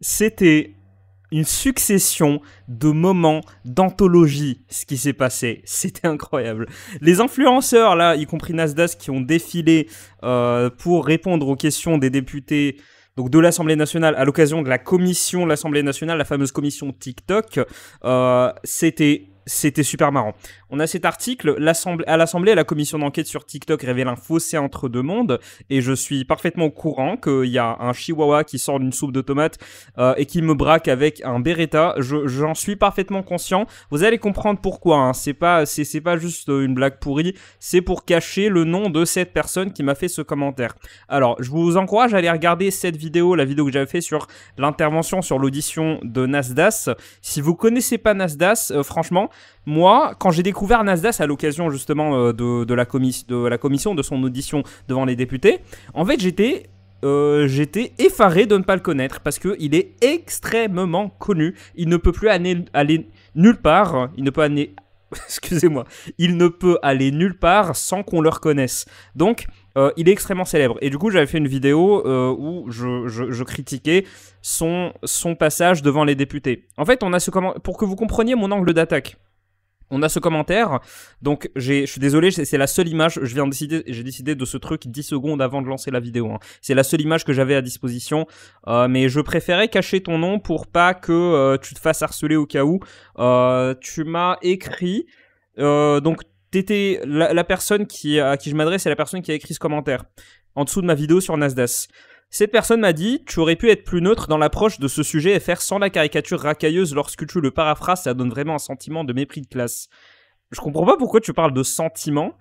C'était une succession de moments d'anthologie, ce qui s'est passé. C'était incroyable. Les influenceurs, là, y compris Nasdaq, qui ont défilé pour répondre aux questions des députés donc de l'Assemblée nationale à l'occasion de la commission de l'Assemblée nationale, la fameuse commission TikTok, c'était super marrant. On a cet article, à l'Assemblée, la commission d'enquête sur TikTok révèle un fossé entre deux mondes, et je suis parfaitement au courant qu'il y a un chihuahua qui sort d'une soupe de tomates et qui me braque avec un Beretta. J'en suis parfaitement conscient. Vous allez comprendre pourquoi. Hein. C'est pas juste une blague pourrie. C'est pour cacher le nom de cette personne qui m'a fait ce commentaire. Alors, je vous encourage à aller regarder cette vidéo, la vidéo que j'avais fait sur l'intervention sur l'audition de Nasdaq. Si vous connaissez pas Nasdaq, franchement, moi, quand j'ai découvert Nasdaq à l'occasion justement de la commission, de son audition devant les députés, en fait j'étais effaré de ne pas le connaître parce qu'il est extrêmement connu. Il ne peut plus aller nulle part. Il ne peut aller... Excusez-moi. Il ne peut aller nulle part sans qu'on le reconnaisse. Donc, il est extrêmement célèbre. Et du coup, j'avais fait une vidéo où je critiquais son passage devant les députés. En fait, on a pour que vous compreniez mon angle d'attaque. On a ce commentaire, donc je suis désolé, c'est la seule image, j'ai décidé de ce truc 10 secondes avant de lancer la vidéo. Hein. C'est la seule image que j'avais à disposition, mais je préférais cacher ton nom pour pas que tu te fasses harceler au cas où. Tu m'as écrit, donc t'étais la personne à qui je m'adresse, c'est la personne qui a écrit ce commentaire, en dessous de ma vidéo sur Nasdaq. Cette personne m'a dit « Tu aurais pu être plus neutre dans l'approche de ce sujet et faire sans la caricature racailleuse lorsque tu le paraphrases, ça donne vraiment un sentiment de mépris de classe. » Je comprends pas pourquoi tu parles de sentiment,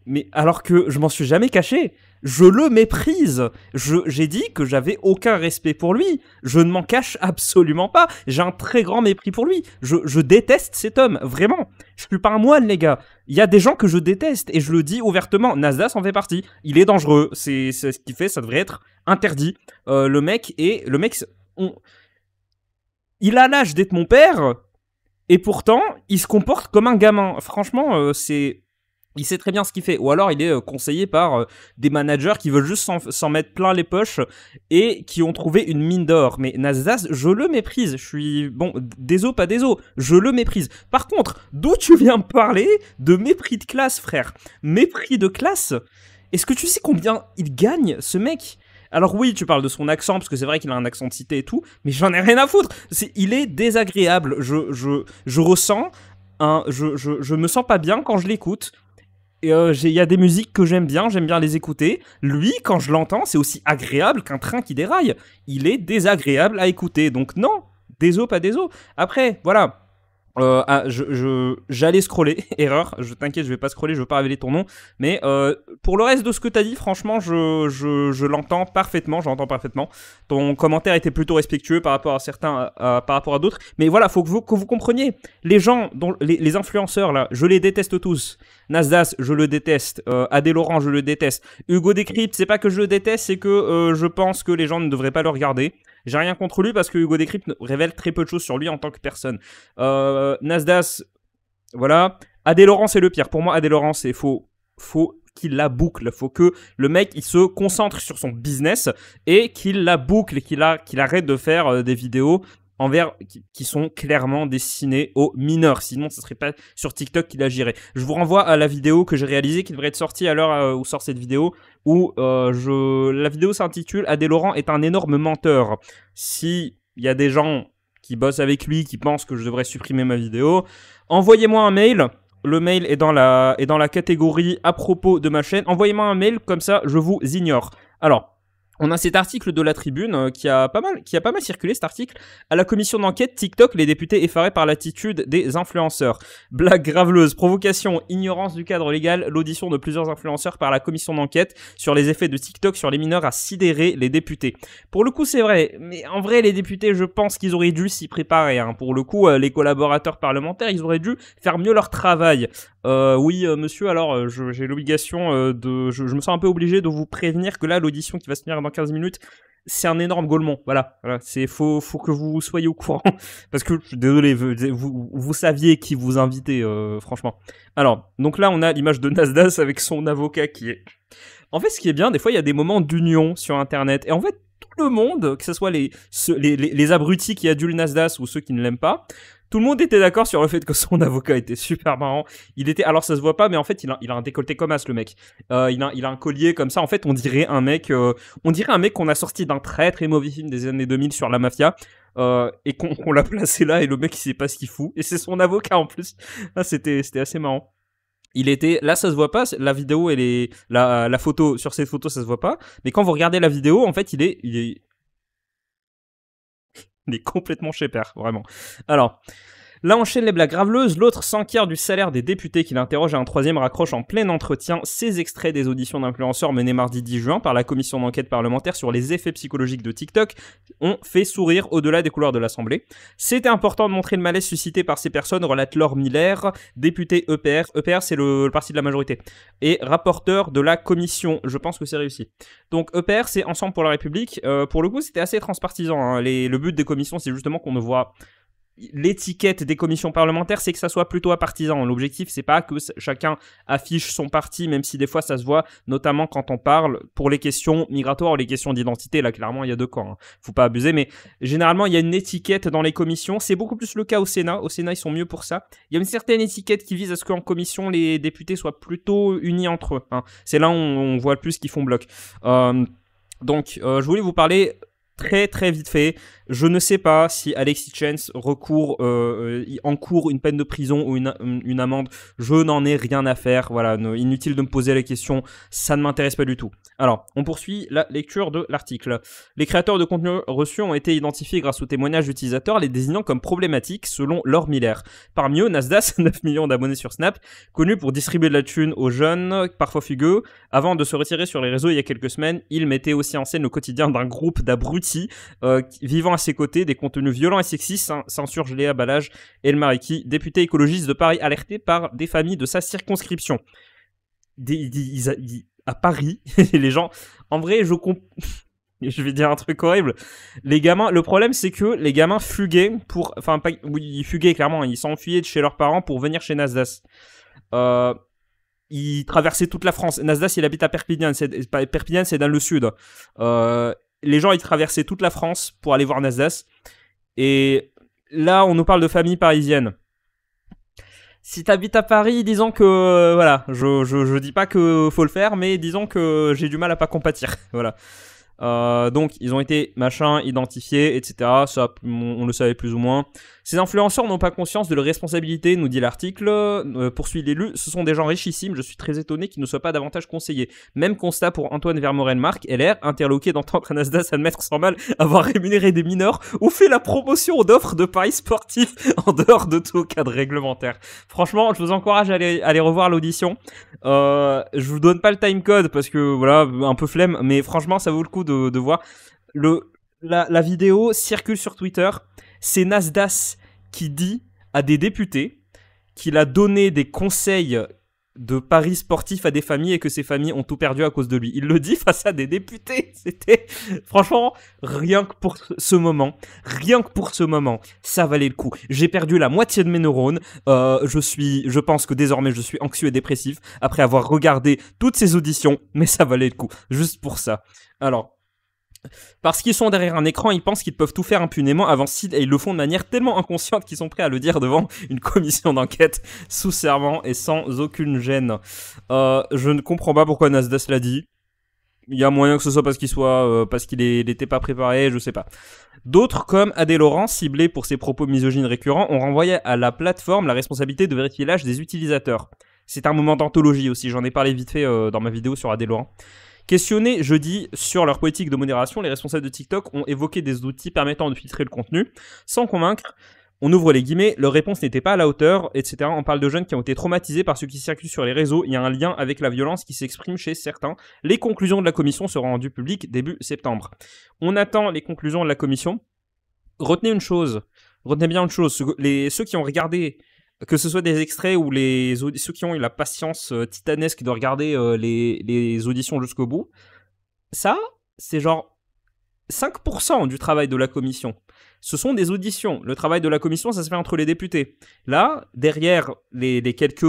mais alors que je m'en suis jamais caché. Je le méprise. J'ai dit que j'avais aucun respect pour lui. Je ne m'en cache absolument pas. J'ai un très grand mépris pour lui. Je déteste cet homme, vraiment. Je suis pas un moine, les gars. Il y a des gens que je déteste et je le dis ouvertement. Nasdaq en fait partie. Il est dangereux. C'est ce qu'il fait. Ça devrait être interdit. Le mec, il a l'âge d'être mon père et pourtant il se comporte comme un gamin. Franchement, il sait très bien ce qu'il fait. Ou alors il est conseillé par des managers qui veulent juste s'en mettre plein les poches et qui ont trouvé une mine d'or. Mais Nasdaq, je le méprise. Je suis... Bon, désolé, pas désolé. Je le méprise. Par contre, d'où tu viens me parler de mépris de classe, frère? Mépris de classe? Est-ce que tu sais combien il gagne, ce mec? Alors oui, tu parles de son accent, parce que c'est vrai qu'il a un accent de cité et tout, mais j'en ai rien à foutre. Il est désagréable. Je ressens... Je me sens pas bien quand je l'écoute. Il y a des musiques que j'aime bien les écouter. Lui, quand je l'entends, c'est aussi agréable qu'un train qui déraille. Il est désagréable à écouter. Donc non, désolé, pas désolé. Après, voilà. J'allais scroller, erreur, t'inquiète, je vais pas scroller, je veux pas révéler ton nom, mais pour le reste de ce que t'as dit, franchement, je l'entends parfaitement, ton commentaire était plutôt respectueux par rapport à certains, par rapport à d'autres, mais voilà, faut que vous compreniez, les gens, les influenceurs là, je les déteste tous. Nasdaq, je le déteste, Adé Laurent, je le déteste, Hugo Décrypte, c'est pas que je le déteste, c'est que je pense que les gens ne devraient pas le regarder. J'ai rien contre lui parce que Hugo Décrypte révèle très peu de choses sur lui en tant que personne. Nasdaq, voilà. Adé Laurent, c'est le pire. Pour moi, Adé Laurent, c'est faut qu'il la boucle. Faut que le mec, il se concentre sur son business et qu'il la boucle et qu'il arrête de faire des vidéos qui sont clairement destinées aux mineurs. Sinon, ce serait pas sur TikTok qu'il agirait. Je vous renvoie à la vidéo que j'ai réalisée, qui devrait être sortie à l'heure où sort cette vidéo, où la vidéo s'intitule « Adé Laurent est un énorme menteur ». Si il y a des gens qui bossent avec lui, qui pensent que je devrais supprimer ma vidéo, envoyez-moi un mail. Le mail est dans la catégorie à propos de ma chaîne. Envoyez-moi un mail, comme ça, je vous ignore. Alors, on a cet article de la Tribune qui a pas mal circulé, cet article. À la commission d'enquête TikTok, les députés effarés par l'attitude des influenceurs. Blague graveleuse, provocation, ignorance du cadre légal, l'audition de plusieurs influenceurs par la commission d'enquête sur les effets de TikTok sur les mineurs a sidéré les députés. Pour le coup, c'est vrai, mais en vrai, les députés, je pense qu'ils auraient dû s'y préparer. Hein. Pour le coup, les collaborateurs parlementaires, ils auraient dû faire mieux leur travail. Oui, monsieur, alors j'ai l'obligation je me sens un peu obligé de vous prévenir que là, l'audition qui va se tenir dans 15 minutes, c'est un énorme gaulement. Voilà, faut que vous soyez au courant. Parce que, je suis désolé, vous saviez qui vous invitez, franchement. Alors, donc là, on a l'image de Nasdaq avec son avocat qui est... En fait, ce qui est bien, des fois, il y a des moments d'union sur Internet. Et en fait, tout le monde, que ce soit les abrutis qui adulent Nasdaq ou ceux qui ne l'aiment pas, tout le monde était d'accord sur le fait que son avocat était super marrant. Alors ça se voit pas, mais en fait il a un décolleté comme as, le mec. Il a un collier comme ça. En fait, on dirait un mec qu'on a sorti d'un très très mauvais film des années 2000 sur la mafia. Et qu'on l'a placé là, et le mec il sait pas ce qu'il fout. Et c'est son avocat en plus. Là, c'était assez marrant. Là, ça se voit pas. La vidéo, la photo, sur cette photo, ça se voit pas. Mais quand vous regardez la vidéo, en fait, il est complètement chez père, vraiment. Alors, là enchaîne les blagues graveleuses, l'autre s'enquiert du salaire des députés qu'il interroge et un troisième raccroche en plein entretien ces extraits des auditions d'influenceurs menées mardi 10 juin par la commission d'enquête parlementaire sur les effets psychologiques de TikTok ont fait sourire au-delà des couloirs de l'Assemblée. C'était important de montrer le malaise suscité par ces personnes, relate Laure Miller, députée EPR. EPR, c'est le parti de la majorité. Et rapporteur de la commission. Je pense que c'est réussi. Donc EPR, c'est Ensemble pour la République. Pour le coup, c'était assez transpartisan, hein. Le but des commissions, c'est justement qu'on ne voit... L'étiquette des commissions parlementaires, c'est que ça soit plutôt partisan. L'objectif, c'est pas que chacun affiche son parti, même si des fois ça se voit, notamment quand on parle pour les questions migratoires ou les questions d'identité. Là, clairement, il y a deux camps, hein. Faut pas abuser, mais généralement, il y a une étiquette dans les commissions. C'est beaucoup plus le cas au Sénat. Au Sénat, ils sont mieux pour ça. Il y a une certaine étiquette qui vise à ce qu'en commission, les députés soient plutôt unis entre eux, hein. C'est là où on voit le plus qu'ils font bloc. Donc, je voulais vous parler très très vite fait. Je ne sais pas si Alexis Chance encourt une peine de prison ou une amende. Je n'en ai rien à faire. Voilà, inutile de me poser la question. Ça ne m'intéresse pas du tout. Alors, on poursuit la lecture de l'article. Les créateurs de contenu reçus ont été identifiés grâce aux témoignages d'utilisateurs, les désignant comme problématiques selon Laure Miller. Parmi eux, Nasdaq, 9 millions d'abonnés sur Snap, connu pour distribuer de la thune aux jeunes, parfois fugueux. Avant de se retirer sur les réseaux il y a quelques semaines, il mettait aussi en scène le quotidien d'un groupe d'abrutis vivant à ses côtés, des contenus violents et sexistes, s'insurge Léa Balage El Mariki, député écologiste de Paris, alerté par des familles de sa circonscription. À Paris, les gens, en vrai, je vais dire un truc horrible. Les gamins, le problème c'est que les gamins fuguaient ils fuguaient clairement, ils s'enfuyaient de chez leurs parents pour venir chez Nasdaq. Ils traversaient toute la France. Nasdaq, il habite à Perpignan, Perpignan, c'est dans le sud. Les gens, ils traversaient toute la France pour aller voir Nasdaq. Et là, on nous parle de famille parisienne. Si t'habites à Paris, disons que... voilà, je dis pas que faut le faire, mais disons que j'ai du mal à pas compatir. Voilà. Donc, ils ont été, identifiés, etc. Ça, on le savait plus ou moins. Ces influenceurs n'ont pas conscience de leur responsabilité, nous dit l'article. Poursuit l'élu. Ce sont des gens richissimes. Je suis très étonné qu'ils ne soient pas davantage conseillés. Même constat pour Antoine Vermeuren-Marc, LR, interloqué d'entendre Nasdaq admettre sans mal avoir rémunéré des mineurs ou fait la promotion d'offres de paris sportifs en dehors de tout cadre réglementaire. Franchement, je vous encourage à aller revoir l'audition. Je vous donne pas le timecode parce que voilà, un peu flemme, mais franchement, ça vaut le coup de voir. La vidéo circule sur Twitter. C'est Nasdaq qui dit à des députés qu'il a donné des conseils de paris sportifs à des familles et que ces familles ont tout perdu à cause de lui. Il le dit face à des députés. C'était, franchement, rien que pour ce moment, ça valait le coup. J'ai perdu la moitié de mes neurones. Je pense que désormais je suis anxieux et dépressif après avoir regardé toutes ces auditions, mais ça valait le coup. Juste pour ça. Alors, parce qu'ils sont derrière un écran, ils pensent qu'ils peuvent tout faire impunément et ils le font de manière tellement inconsciente qu'ils sont prêts à le dire devant une commission d'enquête sous serment et sans aucune gêne. Je ne comprends pas pourquoi Nasdaq l'a dit. Il y a moyen que ce soit parce qu'il n'était pas préparé, je sais pas. D'autres, comme Adé Laurent, ciblé pour ses propos misogynes récurrents, ont renvoyé à la plateforme la responsabilité de vérifier l'âge des utilisateurs. C'est un moment d'anthologie aussi, j'en ai parlé vite fait dans ma vidéo sur Adé Laurent. Questionnés jeudi sur leur politique de modération, les responsables de TikTok ont évoqué des outils permettant de filtrer le contenu. Sans convaincre, on ouvre les guillemets, leur réponse n'était pas à la hauteur, etc. On parle de jeunes qui ont été traumatisés par ce qui circule sur les réseaux. Il y a un lien avec la violence qui s'exprime chez certains. Les conclusions de la commission seront rendues publiques début septembre. On attend les conclusions de la commission. Retenez bien une chose, ceux qui ont regardé, que ce soit des extraits ou ceux qui ont eu la patience titanesque de regarder les auditions jusqu'au bout, ça, c'est genre 5% du travail de la commission. Ce sont des auditions. Le travail de la commission, ça se fait entre les députés. Là, derrière les quelques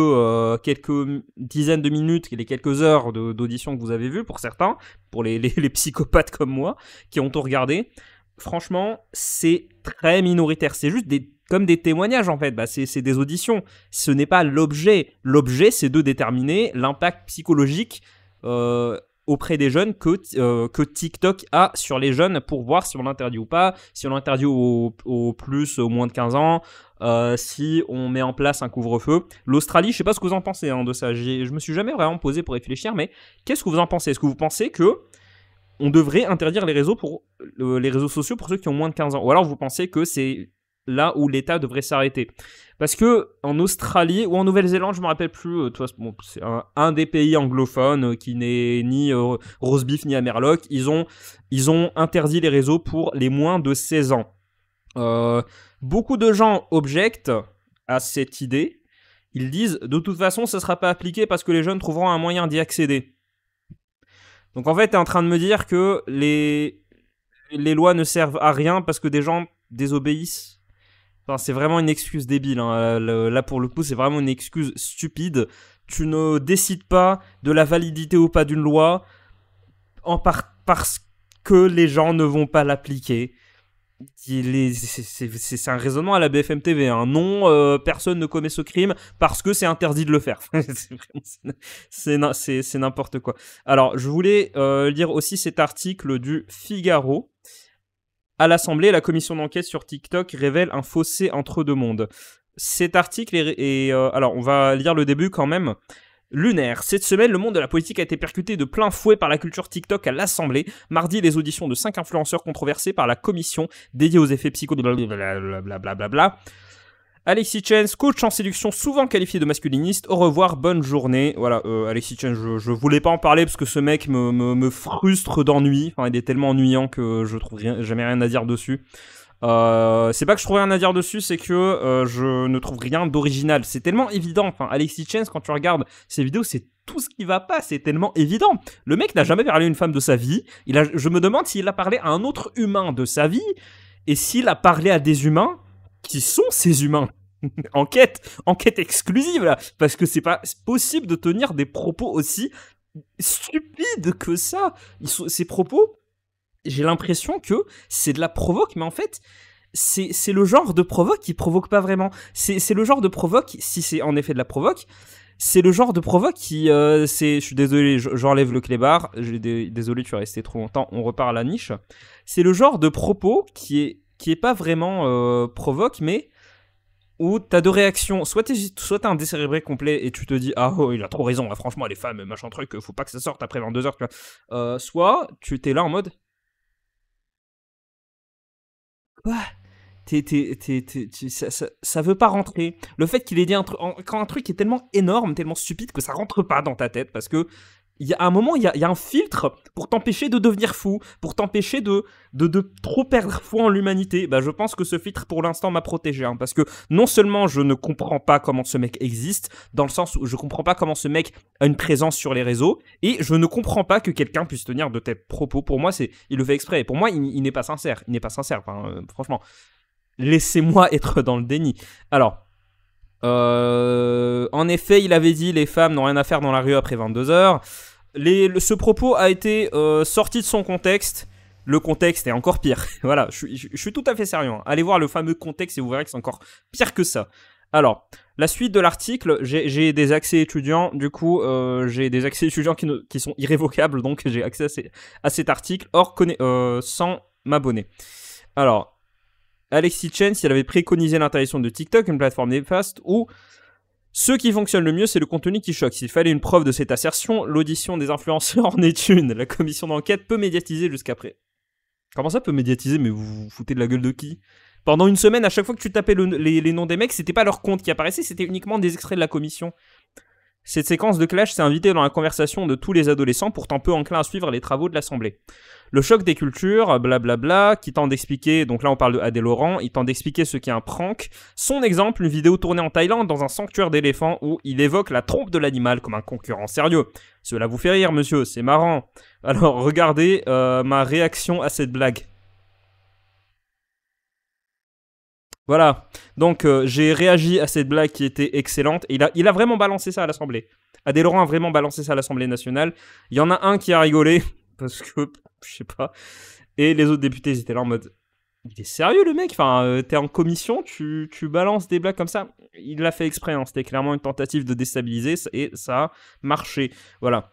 dizaines de minutes, les quelques heures d'audition que vous avez vues, pour certains, pour les psychopathes comme moi, qui ont tout regardé, franchement, c'est très minoritaire. C'est juste comme des témoignages, en fait. Bah, c'est des auditions. Ce n'est pas l'objet. L'objet, c'est de déterminer l'impact psychologique auprès des jeunes que TikTok a sur les jeunes pour voir si on l'interdit ou pas, si on l'interdit au plus, au moins de 15 ans, si on met en place un couvre-feu. L'Australie, je sais pas ce que vous en pensez de ça. Je me suis jamais vraiment posé pour réfléchir, mais qu'est-ce que vous en pensez? Est-ce que vous pensez que on devrait interdire les réseaux sociaux pour ceux qui ont moins de 15 ans? Ou alors vous pensez que c'est là où l'État devrait s'arrêter? Parce que en Australie ou en Nouvelle-Zélande, je me rappelle plus, c'est un des pays anglophones qui n'est ni roast beef ni Amerloc, ils ont interdit les réseaux pour les moins de 16 ans. Beaucoup de gens objectent à cette idée. Ils disent de toute façon, ça ne sera pas appliqué parce que les jeunes trouveront un moyen d'y accéder. Donc en fait, tu es en train de me dire que les lois ne servent à rien parce que des gens désobéissent. Enfin, c'est vraiment une excuse débile. Hein. Là, pour le coup, c'est vraiment une excuse stupide. Tu ne décides pas de la validité ou pas d'une loi parce que les gens ne vont pas l'appliquer. C'est un raisonnement à la BFM TV. Hein. Non, personne ne commet ce crime parce que c'est interdit de le faire. C'est n'importe quoi. Alors, je voulais lire aussi cet article du Figaro. À l'Assemblée, la commission d'enquête sur TikTok révèle un fossé entre deux mondes. Cet article est alors, on va lire le début quand même. Lunaire. Cette semaine, le monde de la politique a été percuté de plein fouet par la culture TikTok à l'Assemblée. Mardi, les auditions de 5 influenceurs controversés par la commission dédiée aux effets psycho de blablabla. Alexis Chen, coach en séduction souvent qualifié de masculiniste. Au revoir, bonne journée. Voilà, Alexis Chen, je voulais pas en parler parce que ce mec me frustre d'ennui. Enfin, il est tellement ennuyant que je trouve jamais rien à dire dessus. C'est pas que je trouve rien à dire dessus, c'est que je ne trouve rien d'original. C'est tellement évident. Enfin, Alexis Chen, quand tu regardes ses vidéos, c'est tout ce qui va pas. C'est tellement évident. Le mec n'a jamais parlé à une femme de sa vie. Je me demande s'il a parlé à un autre humain de sa vie et s'il a parlé à des humains qui sont ces humains. enquête exclusive là, parce que c'est pas possible de tenir des propos aussi stupides que ça. Ces propos, j'ai l'impression que c'est de la provoque, mais en fait, c'est le genre de provoque qui provoque pas vraiment. C'est le genre de provoque, si c'est en effet de la provoque, c'est le genre de provoque qui, je suis désolé, j'enlève le clébard, désolé, tu es resté trop longtemps, on repart à la niche. C'est le genre de propos qui est pas vraiment provoque, mais où t'as deux réactions. Soit t'as un décérébré complet et tu te dis ah oh il a trop raison, franchement les femmes machin truc, faut pas que ça sorte après 22h, tu vois. Soit tu t'es là en mode quoi, ça veut pas rentrer. Le fait qu'il ait dit quand un truc est tellement énorme, tellement stupide que ça rentre pas dans ta tête parce que il y a un moment, il y a un filtre pour t'empêcher de devenir fou, pour t'empêcher de trop perdre foi en l'humanité. Bah, je pense que ce filtre, pour l'instant, m'a protégé. Hein, parce que non seulement je ne comprends pas comment ce mec existe, dans le sens où je comprends pas comment ce mec a une présence sur les réseaux, et je ne comprends pas que quelqu'un puisse tenir de tels propos. Pour moi, il le fait exprès. Pour moi, il n'est pas sincère. Il n'est pas sincère. Enfin, franchement, laissez-moi être dans le déni. Alors... en effet, il avait dit les femmes n'ont rien à faire dans la rue après 22h. Ce propos a été sorti de son contexte. Le contexte est encore pire. Voilà, je suis tout à fait sérieux. Hein. Allez voir le fameux contexte et vous verrez que c'est encore pire que ça. Alors, la suite de l'article, j'ai des accès étudiants. Du coup, j'ai des accès étudiants qui sont irrévocables. Donc, j'ai accès à cet article sans m'abonner. Alors... Alexis Chen, s'il avait préconisé l'interdiction de TikTok, une plateforme néfaste où ce qui fonctionne le mieux, c'est le contenu qui choque. S'il fallait une preuve de cette assertion, l'audition des influenceurs en est une. La commission d'enquête peut médiatiser jusqu'après. Comment ça peut médiatiser? Mais vous vous foutez de la gueule de qui? Pendant une semaine, à chaque fois que tu tapais les noms des mecs, c'était pas leur compte qui apparaissait, c'était uniquement des extraits de la commission. Cette séquence de clash s'est invitée dans la conversation de tous les adolescents, pourtant peu enclins à suivre les travaux de l'Assemblée. Le choc des cultures, blablabla, qui tente d'expliquer, donc là on parle de Adé Laurent, il tente d'expliquer ce qu'est un prank. Son exemple, une vidéo tournée en Thaïlande dans un sanctuaire d'éléphants où il évoque la trompe de l'animal comme un concurrent sérieux. Cela vous fait rire, monsieur, c'est marrant. Alors regardez ma réaction à cette blague. Voilà, donc j'ai réagi à cette blague qui était excellente. Et il a vraiment balancé ça à l'Assemblée. Adé Laurent a vraiment balancé ça à l'Assemblée nationale. Il y en a un qui a rigolé, parce que, je sais pas. Et les autres députés, ils étaient là en mode, il est sérieux le mec, enfin, t'es en commission, tu balances des blagues comme ça. Il l'a fait exprès, hein. C'était clairement une tentative de déstabiliser, et ça a marché. Voilà.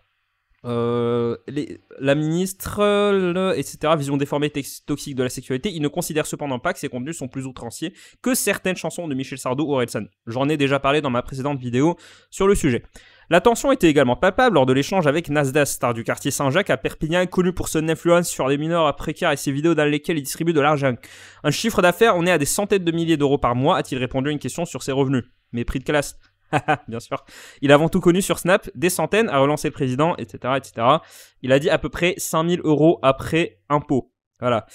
La ministre, etc., vision déformée toxique de la sexualité, il ne considère cependant pas que ses contenus sont plus outranciers que certaines chansons de Michel Sardou ou Orelsan. J'en ai déjà parlé dans ma précédente vidéo sur le sujet. La tension était également palpable lors de l'échange avec Nasdaq, star du quartier Saint-Jacques à Perpignan, connu pour son influence sur les mineurs précaires et ses vidéos dans lesquelles il distribue de l'argent. Un chiffre d'affaires, on est à des centaines de milliers d'euros par mois, a-t-il répondu à une question sur ses revenus. Mépris de classe. Bien sûr. Il a avant tout connu sur Snap des centaines, a relancé le président, etc., etc. Il a dit à peu près 5000 euros après impôt. Voilà.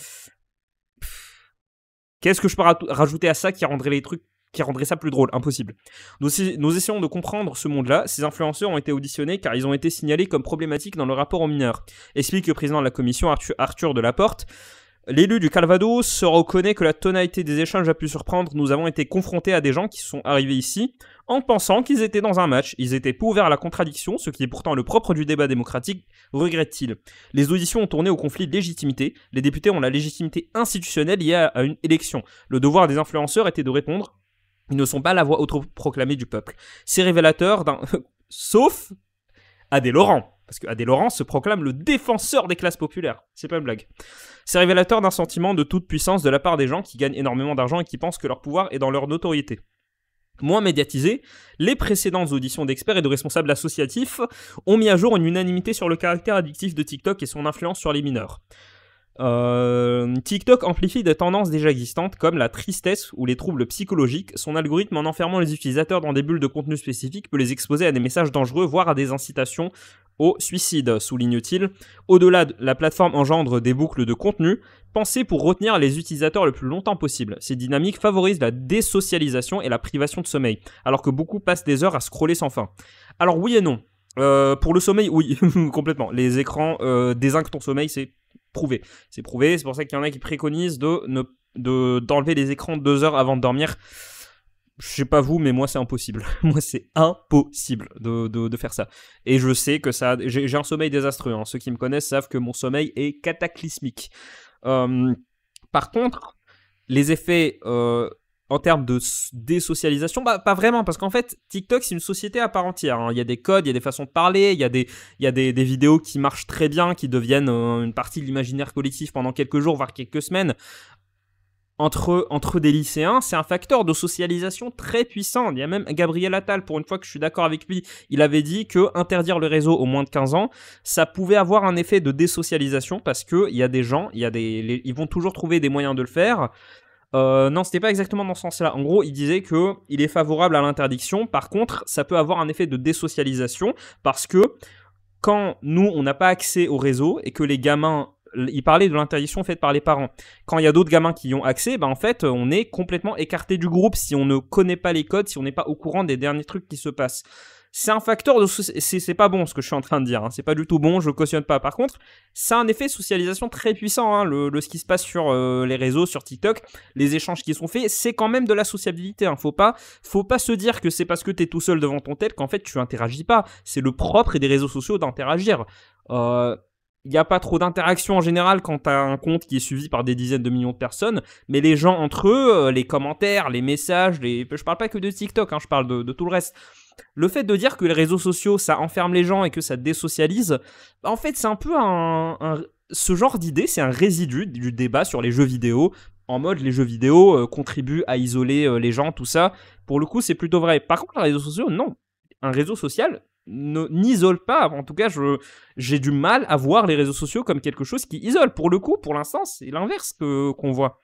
Qu'est-ce que je peux rajouter à ça qui rendrait ça plus drôle? Impossible. Nous essayons de comprendre ce monde-là. Ces influenceurs ont été auditionnés car ils ont été signalés comme problématiques dans le rapport aux mineurs. Explique le président de la commission, Arthur Delaporte. L'élu du Calvados reconnaît que la tonalité des échanges a pu surprendre. Nous avons été confrontés à des gens qui sont arrivés ici en pensant qu'ils étaient dans un match. Ils étaient peu ouverts à la contradiction, ce qui est pourtant le propre du débat démocratique, regrette-t-il. Les auditions ont tourné au conflit de légitimité. Les députés ont la légitimité institutionnelle liée à une élection. Le devoir des influenceurs était de répondre. Ils ne sont pas la voix autoproclamée du peuple. C'est révélateur d'un... Sauf Adé Laurent. Parce que Adé Laurent se proclame le défenseur des classes populaires. C'est pas une blague. C'est révélateur d'un sentiment de toute puissance de la part des gens qui gagnent énormément d'argent et qui pensent que leur pouvoir est dans leur notoriété. Moins médiatisés, les précédentes auditions d'experts et de responsables associatifs ont mis à jour une unanimité sur le caractère addictif de TikTok et son influence sur les mineurs. TikTok amplifie des tendances déjà existantes comme la tristesse ou les troubles psychologiques. Son algorithme, en enfermant les utilisateurs dans des bulles de contenu spécifiques, peut les exposer à des messages dangereux, voire à des incitations au suicide, souligne-t-il. Au-delà, la plateforme engendre des boucles de contenu pensées pour retenir les utilisateurs le plus longtemps possible. Ces dynamiques favorisent la désocialisation et la privation de sommeil, alors que beaucoup passent des heures à scroller sans fin. Alors oui et non. Pour le sommeil, oui, complètement. Les écrans désinquent ton sommeil, c'est prouvé. C'est prouvé, c'est pour ça qu'il y en a qui préconisent d'enlever les écrans 2 heures avant de dormir. Je sais pas vous, mais moi c'est impossible. Moi c'est impossible de faire ça. Et je sais que ça, j'ai un sommeil désastreux. Hein. Ceux qui me connaissent savent que mon sommeil est cataclysmique. Par contre, les effets en termes de désocialisation, bah, pas vraiment, parce qu'en fait, TikTok, c'est une société à part entière. Hein. Il y a des codes, il y a des façons de parler, il y a des vidéos qui marchent très bien, qui deviennent une partie de l'imaginaire collectif pendant quelques jours, voire quelques semaines. Entre des lycéens, c'est un facteur de socialisation très puissant. Il y a même Gabriel Attal, pour une fois que je suis d'accord avec lui, il avait dit que interdire le réseau aux moins de 15 ans, ça pouvait avoir un effet de désocialisation, parce que il y a des gens, ils vont toujours trouver des moyens de le faire. Non, c'était pas exactement dans ce sens-là. En gros, il disait que il est favorable à l'interdiction. Par contre, ça peut avoir un effet de désocialisation parce que quand nous, on n'a pas accès au réseau et que les gamins, il parlait de l'interdiction faite par les parents. Quand il y a d'autres gamins qui y ont accès, en fait, on est complètement écarté du groupe si on ne connaît pas les codes, si on n'est pas au courant des derniers trucs qui se passent. C'est un facteur de... C'est pas bon ce que je suis en train de dire, hein. C'est pas du tout bon, je cautionne pas. Par contre, ça a un effet socialisation très puissant, hein. Ce qui se passe sur les réseaux, sur TikTok, les échanges qui sont faits, c'est quand même de la sociabilité, hein. Faut pas se dire que c'est parce que t'es tout seul devant ton tel qu'en fait tu interagis pas. C'est le propre des réseaux sociaux d'interagir. Il n'y a pas trop d'interaction en général quand t'as un compte qui est suivi par des dizaines de millions de personnes, mais les gens entre eux, les commentaires, les messages, je parle pas que de TikTok, hein, je parle de tout le reste. Le fait de dire que les réseaux sociaux, ça enferme les gens et que ça désocialise, en fait, c'est un peu ce genre d'idée, c'est un résidu du débat sur les jeux vidéo, en mode les jeux vidéo contribuent à isoler les gens, tout ça. Pour le coup, c'est plutôt vrai. Par contre, les réseaux sociaux, non. Un réseau social n'isole pas. En tout cas, j'ai du mal à voir les réseaux sociaux comme quelque chose qui isole. Pour le coup, pour l'instant, c'est l'inverse qu'on voit.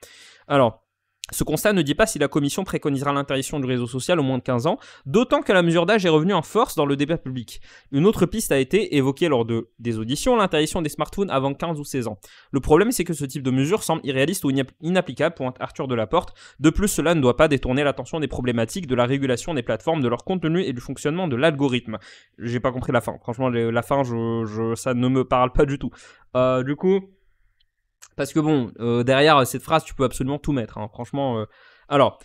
Alors, Ce constat ne dit pas si la commission préconisera l'interdiction du réseau social au moins de 15 ans, d'autant que la mesure d'âge est revenue en force dans le débat public. Une autre piste a été évoquée lors des auditions, l'interdiction des smartphones avant 15 ou 16 ans. Le problème, c'est que ce type de mesure semble irréaliste ou inapplicable, pointe Arthur Delaporte. De plus, cela ne doit pas détourner l'attention des problématiques de la régulation des plateformes, de leur contenu et du fonctionnement de l'algorithme. J'ai pas compris la fin. Franchement, la fin, ça ne me parle pas du tout. Du coup... Parce que bon, derrière cette phrase, tu peux absolument tout mettre, hein, franchement. Alors,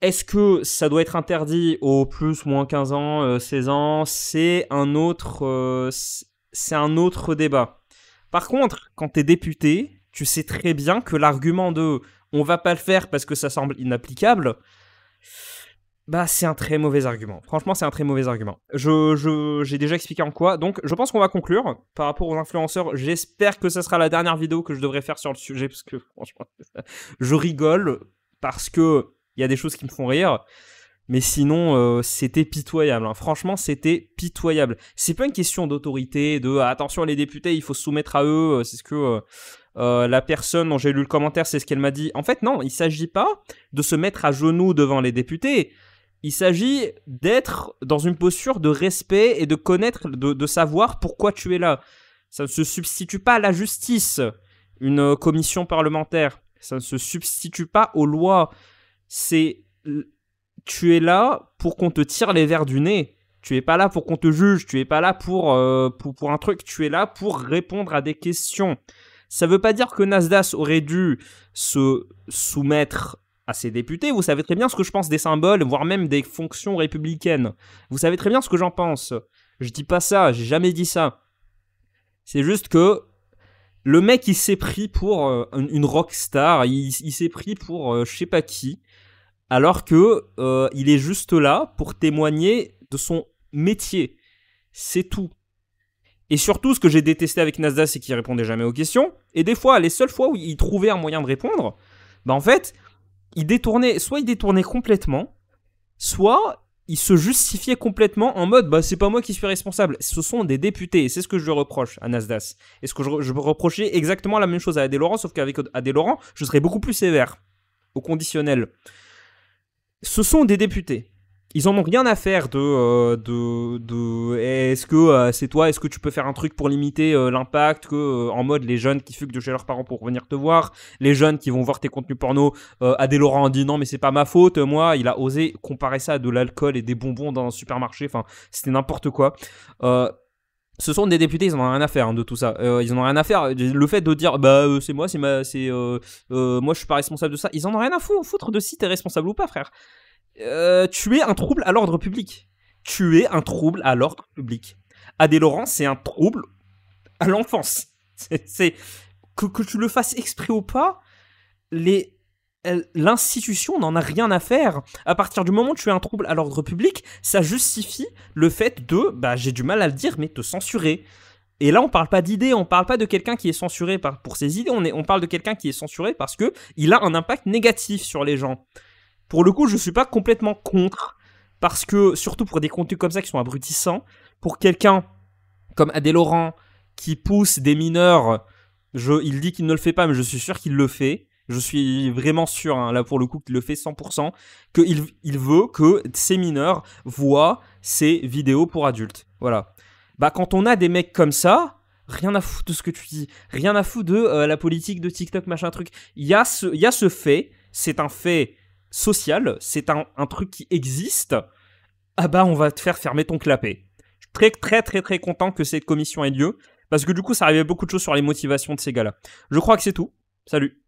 est-ce que ça doit être interdit aux plus, moins 15 ans, 16 ans? C'est un autre débat. Par contre, quand t'es député, tu sais très bien que l'argument de « on va pas le faire parce que ça semble inapplicable », bah, c'est un très mauvais argument. Franchement, c'est un très mauvais argument. J'ai déjà expliqué en quoi. Donc, je pense qu'on va conclure par rapport aux influenceurs. J'espère que ce sera la dernière vidéo que je devrais faire sur le sujet parce que, franchement, je rigole parce que il y a des choses qui me font rire. Mais sinon, c'était pitoyable. Hein. Franchement, c'était pitoyable. C'est pas une question d'autorité, attention, les députés, il faut se soumettre à eux. C'est ce que la personne dont j'ai lu le commentaire, c'est ce qu'elle m'a dit. En fait, non, il s'agit pas de se mettre à genoux devant les députés. Il s'agit d'être dans une posture de respect et de connaître, de savoir pourquoi tu es là. Ça ne se substitue pas à la justice, une commission parlementaire. Ça ne se substitue pas aux lois. Tu es là pour qu'on te tire les vers du nez. Tu es pas là pour qu'on te juge. Tu es pas là pour un truc. Tu es là pour répondre à des questions. Ça veut pas dire que Nasdaq aurait dû se soumettre à ses députés. Vous savez très bien ce que je pense des symboles, voire même des fonctions républicaines. Vous savez très bien ce que j'en pense. Je dis pas ça, j'ai jamais dit ça. C'est juste que le mec, il s'est pris pour une rockstar, il s'est pris pour je sais pas qui, alors que il est juste là pour témoigner de son métier. C'est tout. Et surtout, ce que j'ai détesté avec Nasdaq, c'est qu'il répondait jamais aux questions. Et des fois, les seules fois où il trouvait un moyen de répondre, bah en fait... soit il détournait complètement, soit il se justifiait complètement en mode bah c'est pas moi qui suis responsable, ce sont des députés, et c'est ce que je reproche à Nasdaq. Et ce que je reprochais exactement la même chose à Adé Laurent, sauf qu'avec Adé Laurent, je serais beaucoup plus sévère, au conditionnel. Ce sont des députés. Ils en ont rien à faire est-ce que c'est toi, est-ce que tu peux faire un truc pour limiter l'impact que en mode les jeunes qui fuguent de chez leurs parents pour venir te voir, les jeunes qui vont voir tes contenus porno. Adé Laurent a dit non mais c'est pas ma faute, moi il a osé comparer ça à de l'alcool et des bonbons dans un supermarché, enfin c'était n'importe quoi. Ce sont des députés, ils en ont rien à faire de tout ça. Ils en ont rien à faire. Le fait de dire c'est moi, moi je suis pas responsable de ça, ils en ont rien à foutre de si t'es responsable ou pas, frère. Tu es un trouble à l'ordre public. Tu es un trouble à l'ordre public. Adé Laurent, c'est un trouble à l'enfance. Que tu le fasses exprès ou pas, l'institution n'en a rien à faire. À partir du moment où tu es un trouble à l'ordre public, ça justifie le fait de, j'ai du mal à le dire, mais te censurer. Et là, on parle pas d'idées, on parle pas de quelqu'un qui est censuré pour ses idées, on parle de quelqu'un qui est censuré parce que il a un impact négatif sur les gens. Pour le coup, je suis pas complètement contre, parce que, surtout pour des contenus comme ça qui sont abrutissants, pour quelqu'un comme Adé Laurent, qui pousse des mineurs, il dit qu'il ne le fait pas, mais je suis sûr qu'il le fait. Je suis vraiment sûr, hein, là pour le coup, qu'il le fait 100%, qu'il veut que ces mineurs voient ces vidéos pour adultes. Voilà. Quand on a des mecs comme ça, rien à foutre de ce que tu dis, rien à foutre de la politique de TikTok, machin truc. Il y a ce fait, c'est un fait social, c'est un truc qui existe, on va te faire fermer ton clapet. Je suis très très très très content que cette commission ait lieu, parce que du coup ça révèle beaucoup de choses sur les motivations de ces gars-là. Je crois que c'est tout. Salut.